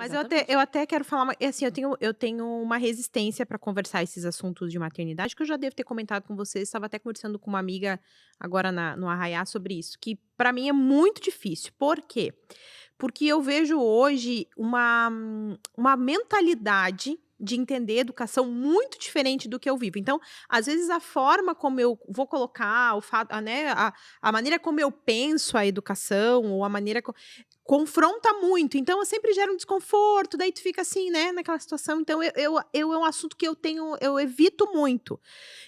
Mas Exatamente. eu até quero falar, assim, eu tenho uma resistência para conversar esses assuntos de maternidade, que eu já devo ter comentado com vocês, estava até conversando com uma amiga agora no Arraiá sobre isso, que para mim é muito difícil. Por quê? Porque eu vejo hoje uma mentalidade de entender educação muito diferente do que eu vivo. Então, às vezes a forma como eu vou colocar, o fato, né, a maneira como eu penso a educação, ou a maneira confronta muito, então eu sempre gera um desconforto, daí tu fica assim, né, naquela situação, então eu é um assunto que eu evito muito.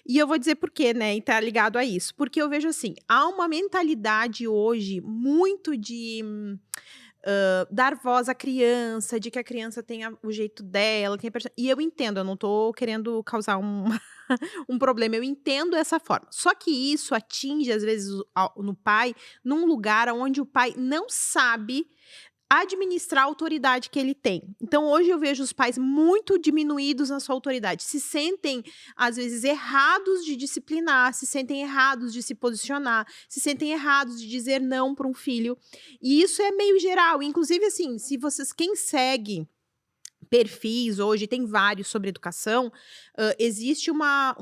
E eu vou dizer por quê, né, e tá ligado a isso, porque eu vejo assim, há uma mentalidade hoje muito de dar voz à criança, de que a criança tenha o jeito dela, e eu entendo, eu não tô querendo causar um problema, eu entendo essa forma. Só que isso atinge, às vezes, no pai, num lugar onde o pai não sabe administrar a autoridade que ele tem. Então, hoje eu vejo os pais muito diminuídos na sua autoridade. Se sentem, às vezes, errados de disciplinar, se sentem errados de se posicionar, se sentem errados de dizer não para um filho. E isso é meio geral. Inclusive, assim, se vocês, quem segue perfis hoje, tem vários sobre educação, existe uma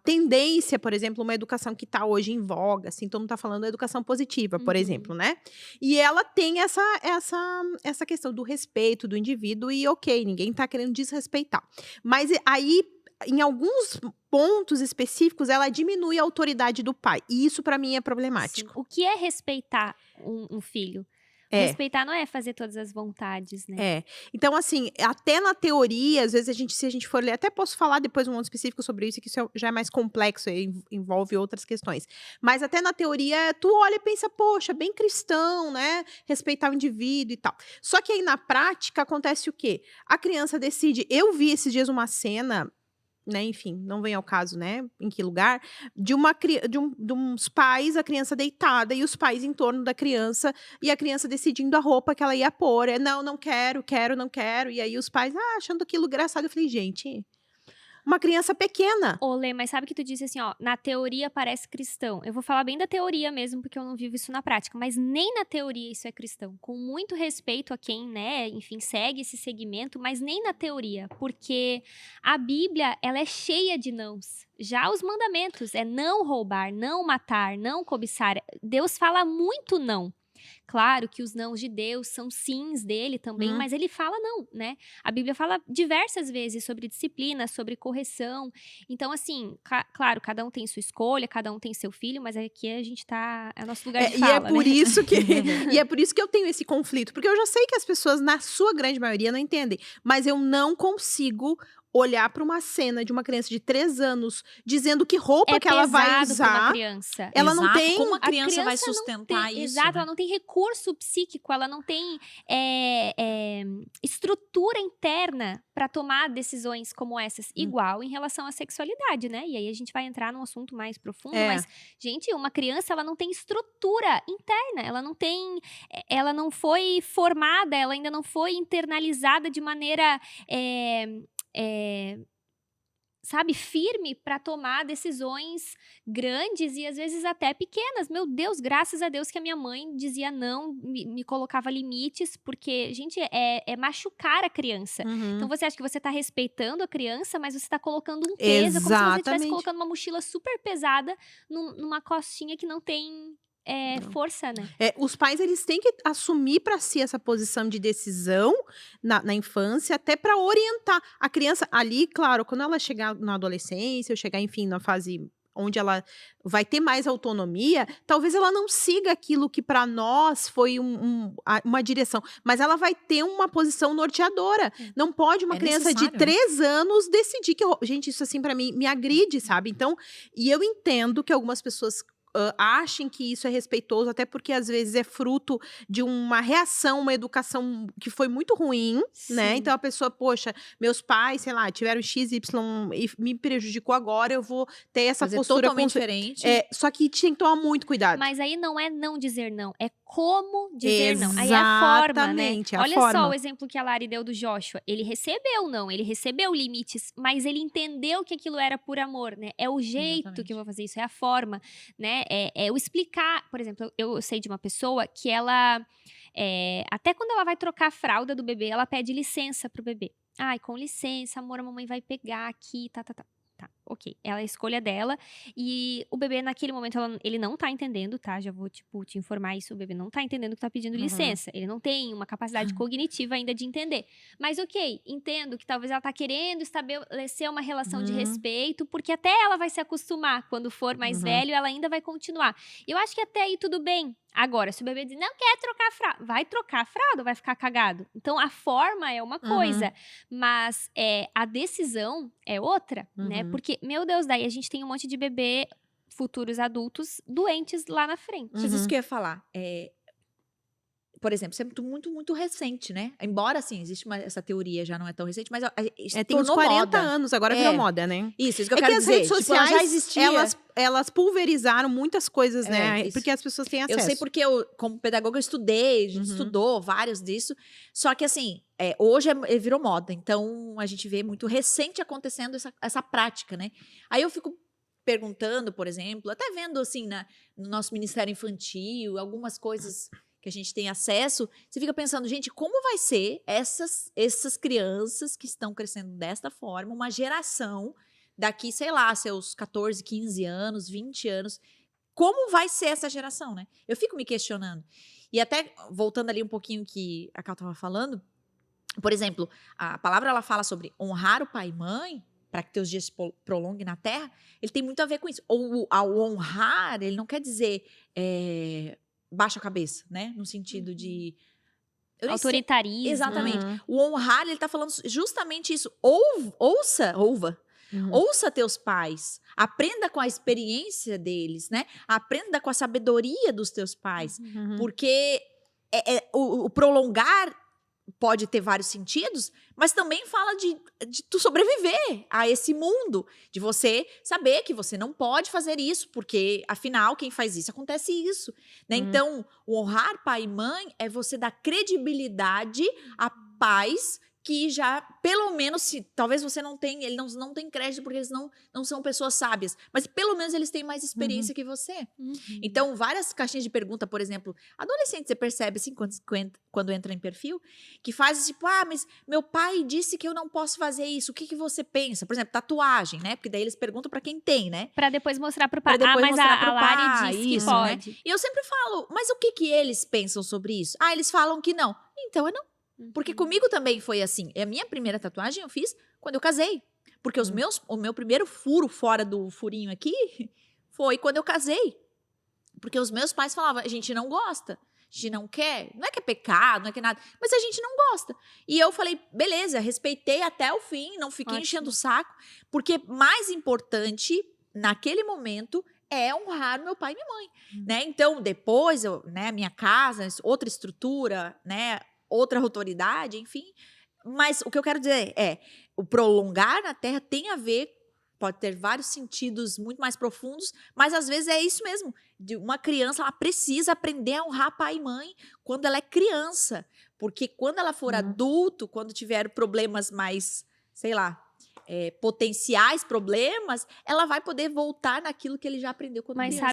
tendência, por exemplo, uma educação que está hoje em voga, assim, todo mundo está falando da educação positiva, por Uhum. exemplo, né? E ela tem essa questão do respeito do indivíduo e ok, ninguém está querendo desrespeitar. Mas aí, em alguns pontos específicos, ela diminui a autoridade do pai. E isso, para mim, é Sim. problemático. O que é respeitar um filho? É. Respeitar não é fazer todas as vontades, né. É. Então, assim, até na teoria, às vezes se a gente for ler, até posso falar depois um outro específico sobre isso, que isso já é mais complexo, envolve outras questões. Mas até na teoria, tu olha e pensa, poxa, bem cristão, né? Respeitar o indivíduo e tal. Só que aí na prática acontece o quê? A criança decide. Eu vi esses dias uma cena, né, enfim, não vem ao caso, né, em que lugar, de uma cri de uns pais, a criança deitada e os pais em torno da criança, e a criança decidindo a roupa que ela ia pôr, "Não, não quero, quero, não quero", e aí os pais, achando aquilo engraçado, eu falei: "Gente, uma criança pequena". Olê, mas sabe que tu disse assim, ó, na teoria parece cristão. Eu vou falar bem da teoria mesmo, porque eu não vivo isso na prática, mas nem na teoria isso é cristão. Com muito respeito a quem, né, enfim, segue esse segmento, mas nem na teoria, porque a Bíblia, ela é cheia de nãos. Já os mandamentos é não roubar, não matar, não cobiçar. Deus fala muito não. Claro que os nãos de Deus são sims dele também, Hum. mas ele fala não, né? A Bíblia fala diversas vezes sobre disciplina, sobre correção. Então, assim, claro, cada um tem sua escolha, cada um tem seu filho, mas aqui a gente tá. É nosso lugar de E é fala, né? por isso que e é por isso que eu tenho esse conflito, porque eu já sei que as pessoas, na sua grande maioria, não entendem, mas eu não consigo olhar para uma cena de uma criança de 3 anos dizendo que roupa É que ela vai pesado para uma usar, criança. ela não Exato, como tem. a A criança vai criança não tem, sustentar isso, exato, ela né? não tem recurso psíquico, ela não tem estrutura interna para tomar decisões como essas, Hum. igual em relação à sexualidade, né? E aí a gente vai entrar num assunto mais profundo, É. mas, gente, uma criança, ela não tem estrutura interna, ela não tem, ela não foi formada, ela ainda não foi internalizada de maneira, sabe, firme para tomar decisões grandes e às vezes até pequenas. Meu Deus, graças a Deus que a minha mãe dizia não, me colocava limites, porque, gente, é machucar a criança. Então Uhum. você acha que você tá respeitando a criança, mas você tá colocando um peso, é como se você estivesse Exatamente. colocando uma mochila super pesada numa costinha que não tem Não. força, né? Os pais, eles têm que assumir para si essa posição de decisão na infância, até para orientar a criança ali, claro, quando ela chegar na adolescência, ou chegar, enfim, na fase onde ela vai ter mais autonomia, talvez ela não siga aquilo que para nós foi uma direção, mas ela vai ter uma posição norteadora. Não pode uma É criança de necessário, né? 3 anos decidir gente, isso assim para mim me agride, sabe? Então, e eu entendo que algumas pessoas achem que isso é respeitoso, até porque às vezes é fruto de uma reação, uma educação que foi muito ruim, né? Sim. Então a pessoa, poxa, meus pais, sei lá, tiveram X, Y e me prejudicou agora, eu vou ter essa Fazer postura. totalmente diferente. Só que tinha que tomar muito cuidado. Mas aí não é não dizer não, é como dizer não. Aí é a forma, né. Exatamente, a Olha só o forma. exemplo que a Lari deu do Joshua, ele recebeu não, ele recebeu limites, mas ele entendeu que aquilo era por amor, né. É o jeito que eu Exatamente. vou fazer isso, é a forma, né, é o explicar. Por exemplo, eu sei de uma pessoa que ela Até quando ela vai trocar a fralda do bebê, ela pede licença pro bebê. Ai, com licença, amor, a mamãe vai pegar aqui, tá. Tá, ok. Ela é a escolha dela. E o bebê, naquele momento, ele não tá entendendo, tá? Já vou, tipo, te informar isso. O bebê não tá entendendo que tá pedindo Uhum. licença. Ele não tem uma capacidade cognitiva ainda de entender. Mas, ok, entendo que talvez ela tá querendo estabelecer uma relação de Uhum. respeito, porque até ela vai se acostumar. Quando for mais Uhum. velho, ela ainda vai continuar. Eu acho que até aí tudo bem. Agora, se o bebê diz, não quer trocar a fralda, vai trocar a fralda, vai ficar cagado. Então, a forma é uma coisa, mas a decisão é outra, né? Uhum. Porque, meu Deus, daí a gente tem um monte de bebê, futuros adultos, doentes lá na frente. Mas isso que eu ia falar. Por exemplo, isso é muito recente, né? Embora, assim, existe essa teoria, já não é tão recente, mas se Tem uns tornou 40 moda. anos, agora virou moda, né? Isso que eu É que quero as dizer. redes Tipo, ela sociais, já existia. elas pulverizaram muitas coisas, né? Isso. Porque as pessoas têm acesso. Eu sei porque eu, como pedagoga, eu estudei, a gente estudou vários disso. Só que, assim, hoje virou moda. Então, a gente vê muito recente acontecendo essa prática, né? Aí eu fico perguntando, por exemplo, até vendo, assim, no nosso Ministério Infantil, algumas coisas que a gente tem acesso, você fica pensando, gente, como vai ser essas crianças que estão crescendo desta forma, uma geração daqui, sei lá, seus 14, 15 anos, 20 anos, como vai ser essa geração, né? Eu fico me questionando. E até, voltando ali um pouquinho que a Cal estava falando, por exemplo, a palavra ela fala sobre honrar o pai e mãe, para que teus dias se prolonguem na terra, ele tem muito a ver com isso. Ao honrar, ele não quer dizer baixa a cabeça, né? No sentido de... Autoritarismo. Exatamente. O honrar, ele tá falando justamente isso. Ouça teus pais. Aprenda com a experiência deles, né? Aprenda com a sabedoria dos teus pais. Porque o prolongar pode ter vários sentidos, mas também fala de tu sobreviver a esse mundo, de você saber que você não pode fazer isso, porque, afinal, quem faz isso, acontece isso. Né? Então, o honrar pai e mãe é você dar credibilidade a pais que já, pelo menos, talvez você não tenha, eles não têm crédito porque eles não são pessoas sábias, mas pelo menos eles têm mais experiência que você. Então, várias caixinhas de pergunta, por exemplo, adolescente, você percebe assim, quando entra em perfil, que faz tipo, mas meu pai disse que eu não posso fazer isso, o que você pensa? Por exemplo, tatuagem, né? Porque daí eles perguntam pra quem tem, né? Pra depois mostrar pro pai. Mas mostrar a Lari disse isso, que pode. Né? E eu sempre falo, mas o que eles pensam sobre isso? Eles falam que não. Então, é não. Porque comigo também foi assim. A minha primeira tatuagem eu fiz quando eu casei. Porque o meu primeiro furo fora do furinho aqui foi quando eu casei. Porque os meus pais falavam, a gente não gosta, a gente não quer. Não é que é pecado, não é que é nada, mas a gente não gosta. E eu falei, beleza, respeitei até o fim, não fiquei enchendo o saco. Porque mais importante, naquele momento, é honrar meu pai e minha mãe. Né? Então, depois, minha casa, outra estrutura, né? Outra autoridade, enfim. Mas o que eu quero dizer o prolongar na Terra tem a ver, pode ter vários sentidos muito mais profundos, mas às vezes é isso mesmo. De uma criança, ela precisa aprender a honrar pai e mãe quando ela é criança. Porque quando ela for adulto, quando tiver problemas mais, sei lá, potenciais problemas, ela vai poder voltar naquilo que ele já aprendeu quando criança.